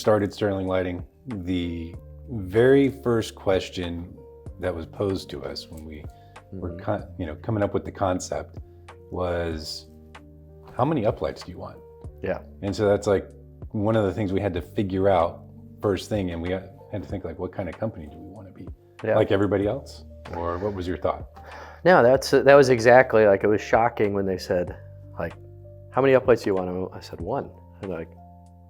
started Sterling Lighting, the very first question that was posed to us when we were coming up with the concept was, how many uplights do you want? Yeah. And so that's like one of the things we had to figure out first thing, and we had to think like, what kind of company do we want to be? Yeah. Like everybody else? Or what was your thought? No, that was exactly, like, it was shocking when they said, like, how many uplights do you want? I said, one. And like,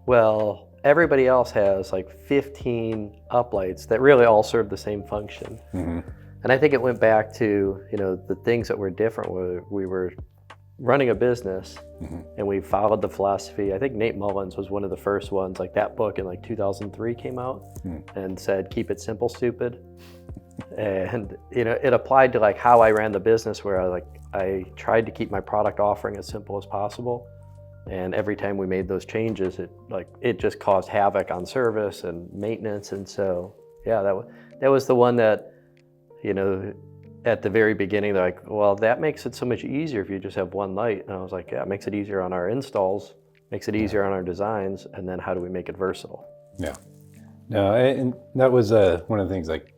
well, everybody else has like 15 uplights that really all serve the same function. Mm-hmm. And I think it went back to, the things that were different. We were running a business, and we followed the philosophy. I think Nate Mullins was one of the first ones, like that book in like 2003 came out and said, keep it simple, stupid. And it applied to like how I ran the business, where I tried to keep my product offering as simple as possible. And every time we made those changes, it just caused havoc on service and maintenance. And so, yeah, that was the one that, at the very beginning, they're like, well, that makes it so much easier if you just have one light. And I was like, yeah, it makes it easier on our installs, makes it easier on our designs. And then how do we make it versatile? Yeah. No, and that was one of the things, like,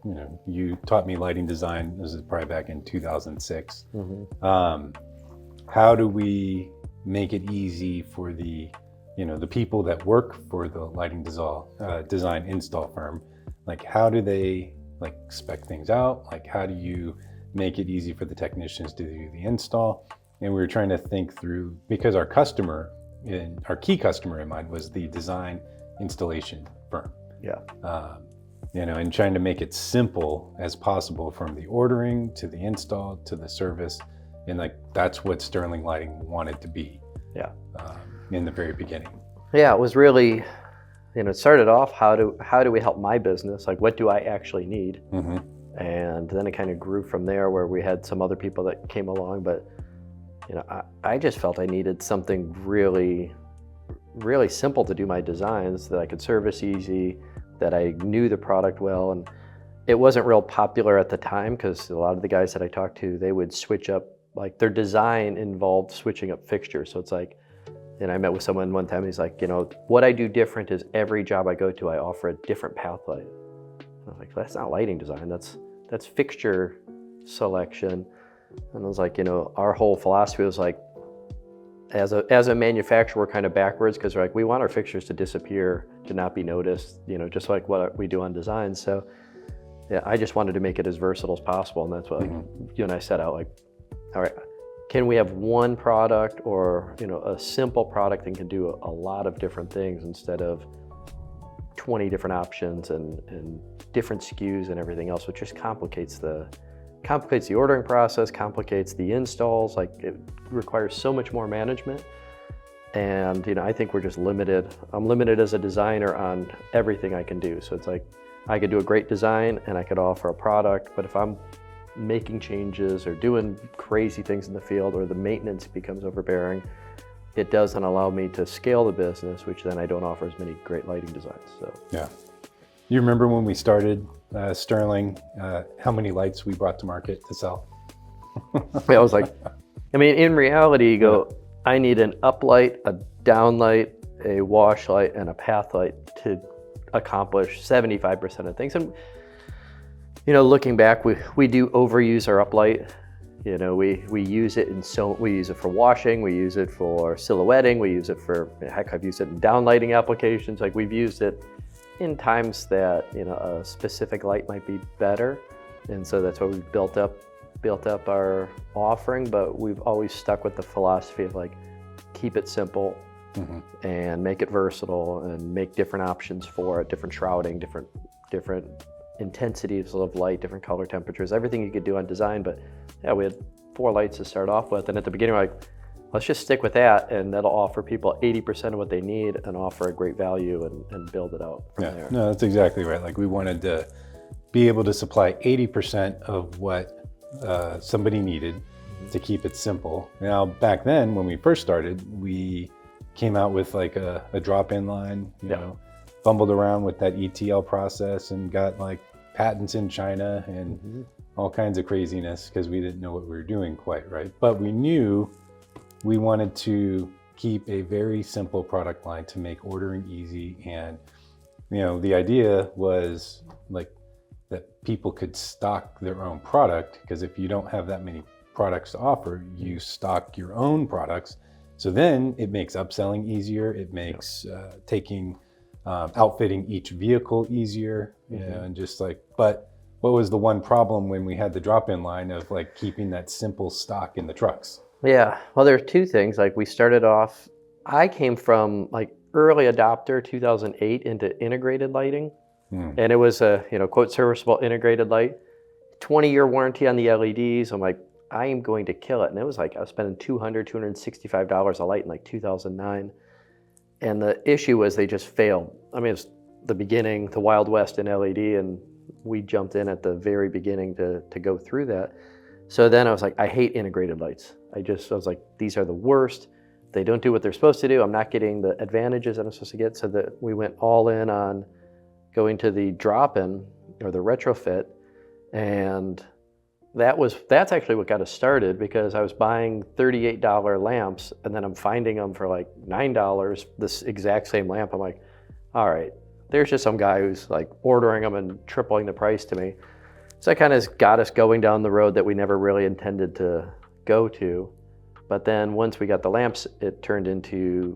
you taught me lighting design. This is probably back in 2006. How do we make it easy for the people that work for the lighting design install firm? Like, how do they like spec things out? Like, how do you make it easy for the technicians to do the install? And we were trying to think through, because our key customer in mind was the design installation firm. Yeah. And trying to make it simple as possible, from the ordering to the install to the service. And like, that's what Sterling Lighting wanted to be. Yeah. In the very beginning. Yeah, it was really, it started off, how do we help my business? Like, what do I actually need? And then it kind of grew from there, where we had some other people that came along. But, I just felt I needed something really, really simple to do my designs, that I could service easy, that I knew the product well. And it wasn't real popular at the time, because a lot of the guys that I talked to, they would switch up, like their design involved switching up fixtures. So it's like, I met with someone one time, he's like, what I do different is every job I go to, I offer a different path light. And I was like, that's not lighting design, that's fixture selection. And I was like, our whole philosophy was like, as a manufacturer, we're kind of backwards, because we're like, we want our fixtures to disappear, to not be noticed, just like what we do on design. So yeah, I just wanted to make it as versatile as possible. And that's what you and I set out, like, all right, can we have one product, or a simple product that can do a lot of different things, instead of 20 different options and different SKUs and everything else, which just complicates the ordering process, complicates the installs. Like, it requires so much more management. And I think we're just limited. I'm limited as a designer on everything I can do. So it's like, I could do a great design and I could offer a product, but if I'm making changes or doing crazy things in the field, or the maintenance becomes overbearing, it doesn't allow me to scale the business, which then I don't offer as many great lighting designs. So yeah. You remember when we started Sterling, how many lights we brought to market to sell? I was like, in reality, you go, I need an uplight, a downlight, a wash light, and a path light to accomplish 75% of things. And looking back, we do overuse our uplight. We use it we use it for washing, we use it for silhouetting, we use it for, heck, I've used it in downlighting applications. Like, we've used it in times that, a specific light might be better. And so that's why we've built up our offering, but we've always stuck with the philosophy of like, keep it simple and make it versatile, and make different options for it, different shrouding, different intensities of light, different color temperatures, everything you could do on design. But yeah, we had 4 lights to start off with, and at the beginning we're like, let's just stick with that, and that'll offer people 80% of what they need and offer a great value, and build it out from there. No, that's exactly right. Like, we wanted to be able to supply 80% of what somebody needed to keep it simple. Now, back then when we first started, we came out with like a drop-in line, fumbled around with that ETL process and got like patents in China and all kinds of craziness, because we didn't know what we were doing quite right. But we knew we wanted to keep a very simple product line to make ordering easy and the idea was like that people could stock their own product, because if you don't have that many products to offer, you stock your own products. So then it makes upselling easier. It makes outfitting each vehicle easier. And just like, but what was the one problem when we had the drop-in line of like keeping that simple stock in the trucks? Yeah, well, there are two things. Like we started off, I came from like early adopter 2008 into integrated lighting. And it was a, quote, serviceable integrated light, 20-year warranty on the LEDs. I'm like, I am going to kill it. And it was like, I was spending $265 a light in like 2009. And the issue was they just failed. I mean, it was the beginning, the Wild West in LED, and we jumped in at the very beginning to go through that. So then I was like, I hate integrated lights. I was like, these are the worst. They don't do what they're supposed to do. I'm not getting the advantages that I'm supposed to get. So that we went all in on going to the drop-in or the retrofit. And that's actually what got us started, because I was buying $38 lamps and then I'm finding them for like $9, this exact same lamp. I'm like, all right, there's just some guy who's like ordering them and tripling the price to me. So that kind of got us going down the road that we never really intended to go to. But then once we got the lamps, it turned into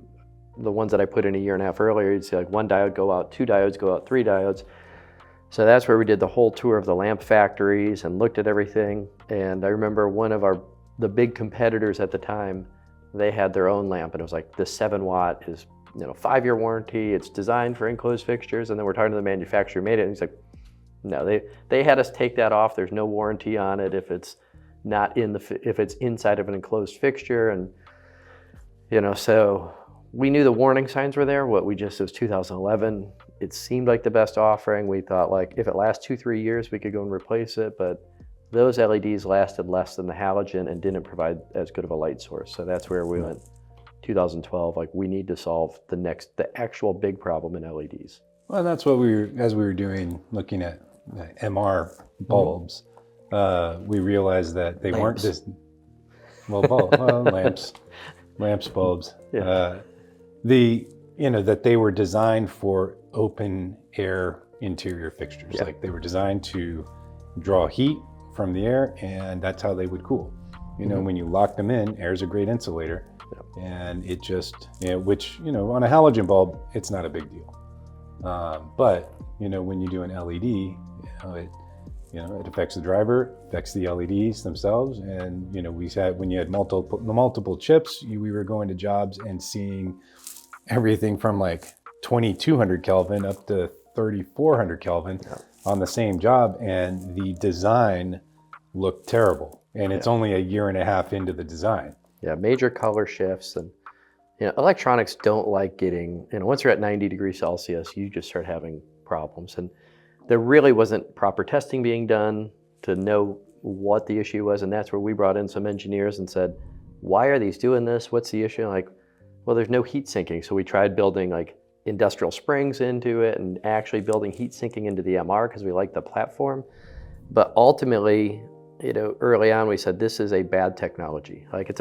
the ones that I put in a year and a half earlier. You'd see like one diode go out, two diodes go out, three diodes. So that's where we did the whole tour of the lamp factories and looked at everything. And I remember one of the big competitors at the time, they had their own lamp, and it was like this 7-watt is 5-year warranty. It's designed for enclosed fixtures. And then we're talking to the manufacturer who made it, and he's like, no, they had us take that off. There's no warranty on it if it's not if it's inside of an enclosed fixture. And so we knew the warning signs were there. It was 2011. It seemed like the best offering. We thought like if it lasts 2-3 years, we could go and replace it. But those LEDs lasted less than the halogen and didn't provide as good of a light source. So that's where we went 2012. Like we need to solve the actual big problem in LEDs. Well, that's what as we were doing, looking at MR bulbs, we realized that they weren't just, lamps, bulbs. Yeah. That they were designed for open air interior fixtures. Yeah. Like they were designed to draw heat from the air, and that's how they would cool. When you lock them in, air is a great insulator. Yeah. And it just, which, on a halogen bulb, it's not a big deal. But, when you do an LED, it affects the driver, affects the LEDs themselves. And, we said when you had multiple chips, we were going to jobs and seeing everything from like 2200 Kelvin up to 3400 Kelvin on the same job. And the design looked terrible. And it's only a year and a half into the design. Yeah, major color shifts. And electronics don't like getting, once you're at 90 degrees Celsius, you just start having problems. And there really wasn't proper testing being done to know what the issue was. And that's where we brought in some engineers and said, why are these doing this? What's the issue? Like, well, there's no heat sinking. So we tried building like industrial springs into it and actually building heat sinking into the MR because we like the platform. But ultimately, early on we said, this is a bad technology. Like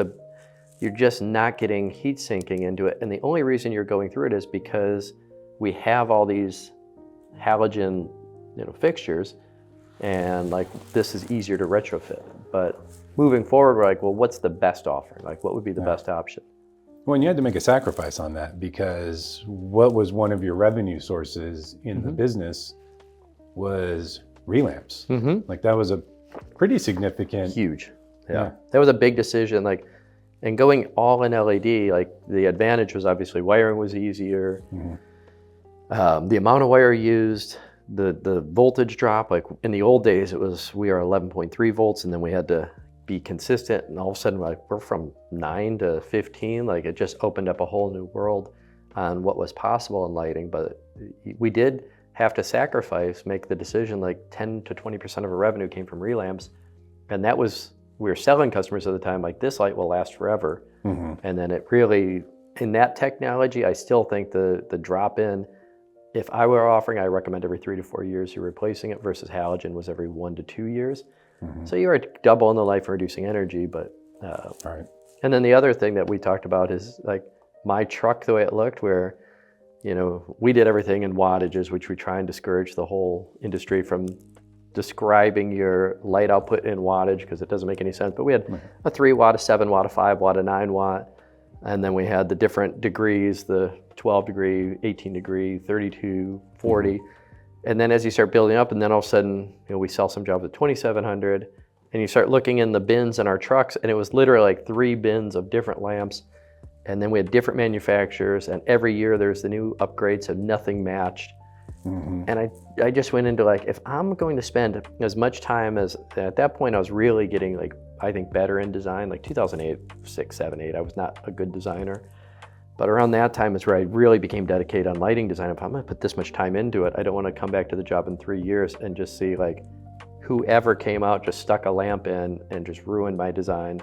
you're just not getting heat sinking into it. And the only reason you're going through it is because we have all these halogen fixtures, and like this is easier to retrofit. But moving forward, we're like, well, what's the best offering? Like what would be the best option? Well, and you had to make a sacrifice on that, because what was one of your revenue sources in the business was relamps. Like that was a pretty significant. Huge. Yeah. That was a big decision. Like, and going all in LED, like the advantage was obviously wiring was easier. The amount of wire used, the voltage drop, like in the old days, we are 11.3 volts, and then we had to be consistent, and all of a sudden we're from 9 to 15. Like it just opened up a whole new world on what was possible in lighting. But we did have to make the decision, like 10 to 20% of our revenue came from relamps. And that was, we were selling customers at the time, like this light will last forever. And then it really, in that technology, I still think the drop in, if I were offering, I recommend every 3 to 4 years you're replacing it, versus halogen was every 1 to 2 years. So you are doubling the life and reducing energy. But Right. And then the other thing that we talked about is like my truck, the way it looked, where we did everything in wattages, which we try and discourage the whole industry from describing your light output in wattage because it doesn't make any sense. But we had a 3 watt, a 7 watt, a 5 watt, a 9 watt. And then we had the different degrees, the 12 degree, 18 degree, 32, 40. And then as you start building up, and then all of a sudden, we sell some jobs at 2,700. And you start looking in the bins in our trucks, and it was literally like 3 bins of different lamps. And then we had different manufacturers, and every year there's the new upgrades, so nothing matched. And I just went into like, if I'm going to spend as much time as, at that point I was really getting like, I think better in design, like 2008, 6, 7, 8, I was not a good designer. But around that time is where I really became dedicated on lighting design. If I'm gonna put this much time into it, I don't wanna come back to the job in 3 years and just see like, whoever came out just stuck a lamp in and just ruined my design.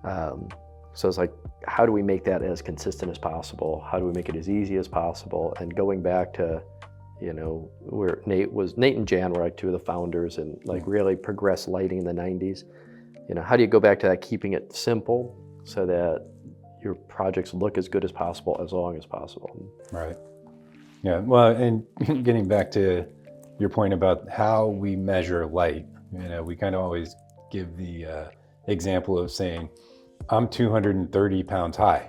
So it's like, how do we make that as consistent as possible? How do we make it as easy as possible? And going back to, where Nate and Jan were like 2 of the founders and like really progressed lighting in the 90s. How do you go back to that, keeping it simple so that your projects look as good as possible as long as possible? Right. Yeah. Well, and getting back to your point about how we measure light, we kind of always give the example of saying, I'm 230 pounds high.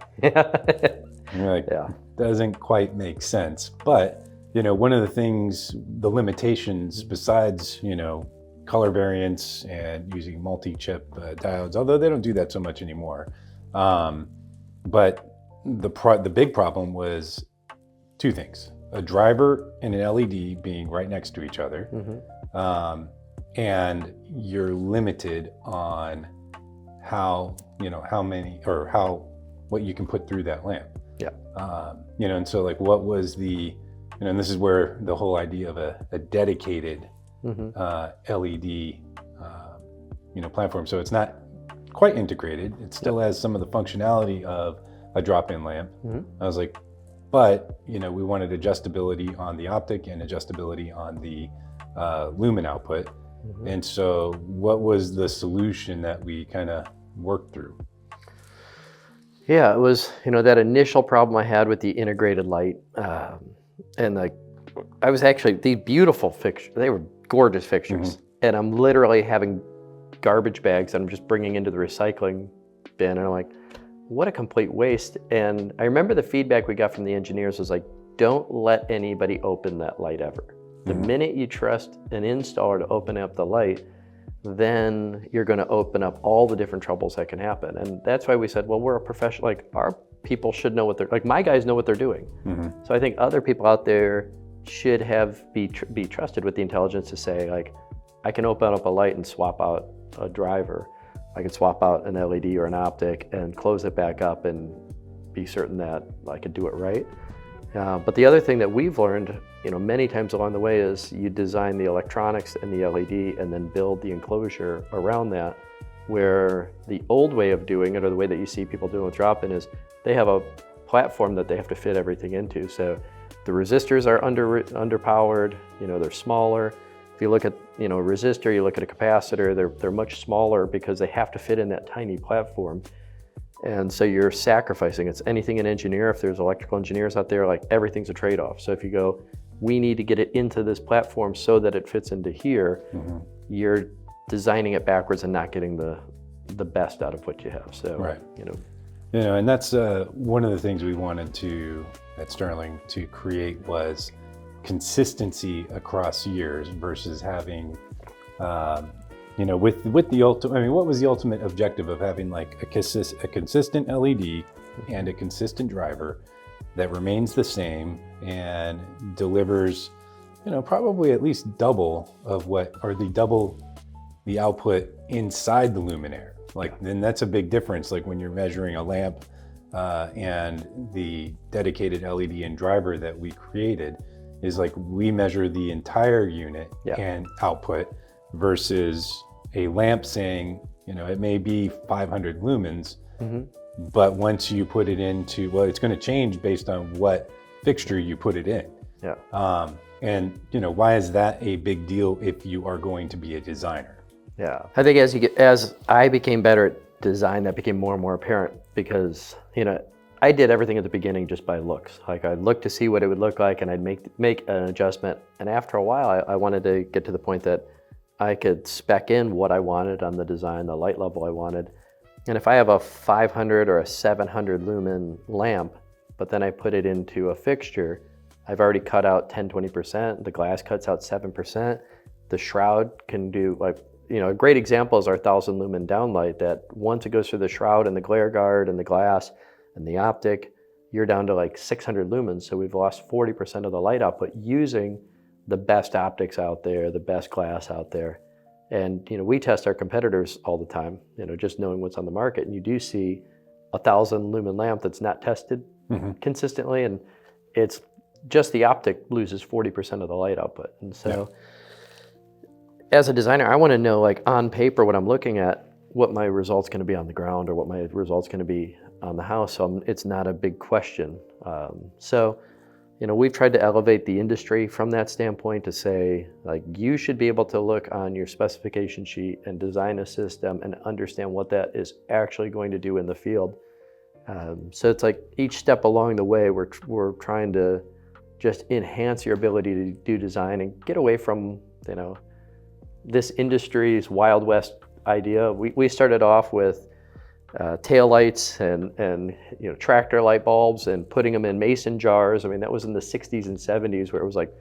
Doesn't quite make sense. But, one of the things, the limitations besides, color variance and using multi-chip diodes, although they don't do that so much anymore. But the big problem was 2 things. A driver and an LED being right next to each other. And you're limited on how many or what you can put through that lamp. And so like what was the, and this is where the whole idea of a dedicated LED platform. So it's not quite integrated. It still has some of the functionality of a drop-in lamp. I was like, but we wanted adjustability on the optic and adjustability on the lumen output. And so what was the solution that we kind of worked through? Yeah, it was, that initial problem I had with the integrated light. And I was actually, these beautiful fixtures, they were gorgeous fixtures. And I'm literally having garbage bags that I'm just bringing into the recycling bin. And I'm like, what a complete waste. And I remember the feedback we got from the engineers was like, don't let anybody open that light ever. The minute you trust an installer to open up the light, then you're going to open up all the different troubles that can happen. And that's why we said, well, we're a professional, like our people should know what they're, like my guys know what they're doing. So I think other people out there should be trusted with the intelligence to say like, I can open up a light and swap out a driver. I can swap out an LED or an optic and close it back up and be certain that I could do it right. But the other thing that we've learned, many times along the way is you design the electronics and the LED and then build the enclosure around that, where the old way of doing it, or the way that you see people doing with drop-in, is they have a platform that they have to fit everything into. So the resistors are underpowered, they're smaller. If you look at, a resistor, you look at a capacitor, they're much smaller because they have to fit in that tiny platform. And so you're sacrificing. It's anything an engineer, if there's electrical engineers out there, like everything's a trade-off. So if you go, we need to get it into this platform so that it fits into here, you're designing it backwards and not getting the best out of what you have. So, and that's one of the things we wanted to, at Sterling, to create was consistency across years versus having, with the ultimate, what was the ultimate objective of having like a consistent LED and a consistent driver that remains the same and delivers, probably at least double of double the output inside the luminaire. Then that's a big difference. Like when you're measuring a lamp and the dedicated LED and driver that we created is like, we measure the entire unit and output versus a lamp saying, it may be 500 lumens, but once you put it into, it's going to change based on what fixture you put it in. And why is that a big deal if you are going to be a designer? I think as I became better at design, that became more and more apparent because, I did everything at the beginning just by looks. Like I'd look to see what it would look like, and I'd make an adjustment. And after a while, I wanted to get to the point that I could spec in what I wanted on the design, the light level I wanted. And if I have a 500 or a 700 lumen lamp, but then I put it into a fixture, I've already cut out 10, 20%. The glass cuts out 7%. The shroud can do, like, a great example is our 1,000 lumen downlight, that once it goes through the shroud and the glare guard and the glass and the optic, you're down to like 600 lumens. So we've lost 40% of the light output using the best optics out there, the best glass out there. And we test our competitors all the time, just knowing what's on the market. And you do see a 1,000 lumen lamp that's not tested consistently, and it's just the optic loses 40% of the light output. And so as a designer, I want to know, like, on paper, what I'm looking at, what my result's going to be on the ground or what my result's going to be on the house. So it's not a big question. We've tried to elevate the industry from that standpoint to say, like, you should be able to look on your specification sheet and design a system and understand what that is actually going to do in the field. So it's like each step along the way, we're trying to just enhance your ability to do design and get away from, this industry's Wild West idea. We started off with tail lights and tractor light bulbs and putting them in mason jars. I mean, that was in the 60s and 70s, where it was like,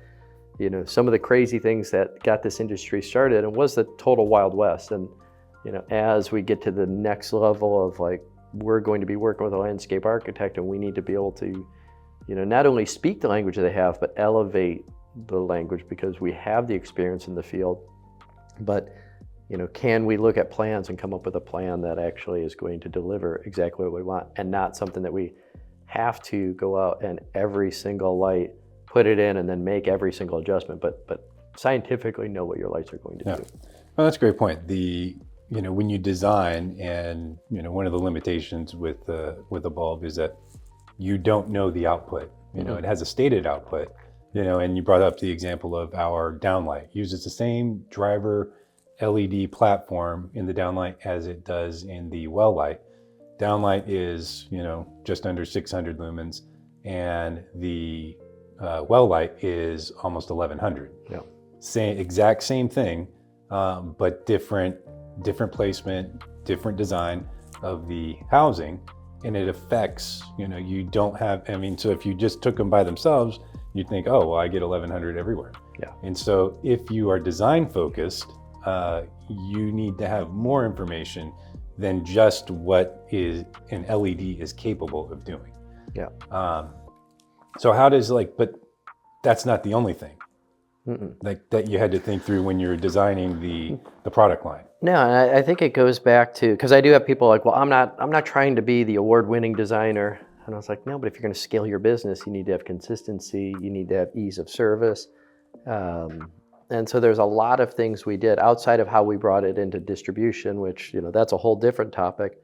some of the crazy things that got this industry started, and was the total Wild West. And as we get to the next level of, like, we're going to be working with a landscape architect, and we need to be able to not only speak the language they have, but elevate the language, because we have the experience in the field. But can we look at plans and come up with a plan that actually is going to deliver exactly what we want, and not something that we have to go out and every single light, put it in and then make every single adjustment, but scientifically know what your lights are going to do. Well, that's a great point. When you design, and one of the limitations with a bulb is that you don't know the output. It has a stated output. And you brought up the example of our downlight. Uses the same driver LED platform in the downlight as it does in the well light. Downlight is, just under 600 lumens, and the well light is almost 1100. Yeah. Exact same thing, but different placement, different design of the housing, and it affects, you don't have, so if you just took them by themselves, you'd think, oh, well, I get 1100 everywhere. Yeah. And so if you are design focused, you need to have more information than just what an LED is capable of doing. Yeah. So how does, but that's not the only thing. Like that you had to think through when you're designing the product line. No, and I think it goes back to, because I do have people like, well, I'm not trying to be the award-winning designer. And I was like, no, but if you're going to scale your business, you need to have consistency, you need to have ease of service. And so there's a lot of things we did outside of how we brought it into distribution, which, that's a whole different topic.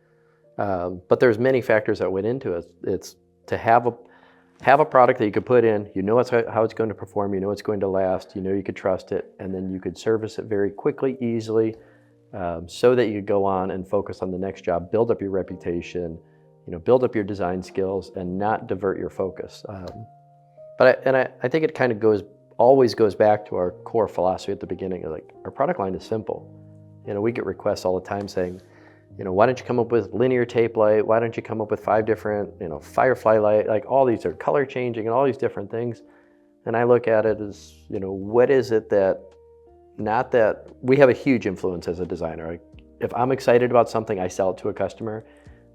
But there's many factors that went into it. It's to have a product that you could put in, how it's going to perform, it's going to last, you could trust it, and then you could service it very quickly, easily, so that you go on and focus on the next job, build up your reputation, build up your design skills, and not divert your focus. But I think it kind of always goes back to our core philosophy at the beginning. Like, our product line is simple. We get requests all the time saying, why don't you come up with linear tape light? Why don't you come up with 5 different, firefly light? Like, all these are color changing and all these different things. And I look at it as, what is it that, not that we have a huge influence as a designer. Like, if I'm excited about something, I sell it to a customer.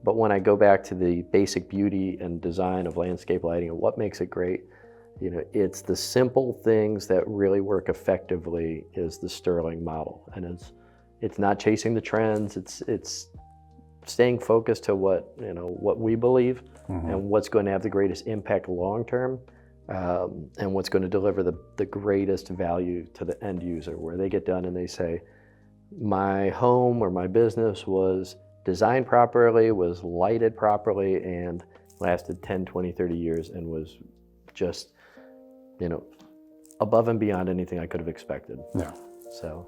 But when I go back to the basic beauty and design of landscape lighting and what makes it great, it's the simple things that really work effectively is the Sterling model. And it's not chasing the trends. It's staying focused to what we believe and what's going to have the greatest impact long term, and what's going to deliver the greatest value to the end user, where they get done and they say, my home or my business was designed properly, was lighted properly, and lasted 10, 20, 30 years, and was just, above and beyond anything I could have expected. Yeah. So.